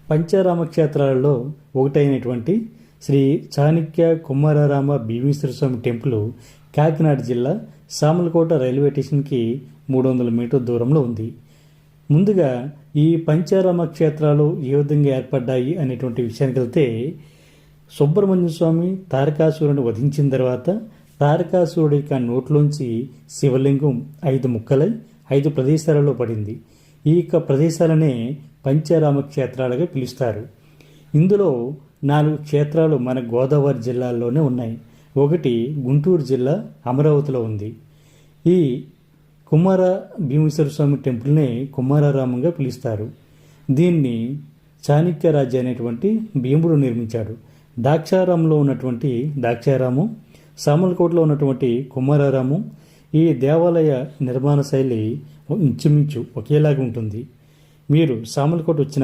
పంచారామ క్షేత్రాలలో ఒకటైనటువంటి శ్రీ చాణక్య కుమారరామ భీమేశ్వర స్వామి temple Kakinada జిల్లా Samalkot railway స్టేషన్కి 300 మీటర్ల దూరంలో ఉంది. ముందుగా ఈ పంచారామ క్షేత్రాలు ఏ విధంగా ఏర్పడ్డాయి అనేటువంటి విషయానికి వెళ్తే, సుబ్రహ్మణ్య స్వామి తారకాసురుని వధించిన తర్వాత తారకాసురుడి యొక్క నోట్లోంచి శివలింగం 5 ముక్కలై 5 ప్రదేశాలలో పడింది. ఈ యొక్క ప్రదేశాలనే పంచారామ క్షేత్రాలుగా పిలుస్తారు. ఇందులో 4 క్షేత్రాలు మన గోదావరి జిల్లాల్లోనే ఉన్నాయి. ఒకటి గుంటూరు జిల్లా అమరావతిలో ఉంది. ఈ కుమార భీమేశ్వర స్వామి టెంపుల్ని కుమారరామంగా పిలుస్తారు. దీన్ని చాణక్య రాజు అనేటువంటి భీముడు నిర్మించాడు. ద్రాక్షారామంలో ఉన్నటువంటి ద్రాక్షారామం, సామలకోటలో ఉన్నటువంటి కుమారరామం, ఈ దేవాలయ నిర్మాణ శైలి ఇంచుమించు ఒకేలాగా ఉంటుంది. మీరు సామలకోట వచ్చిన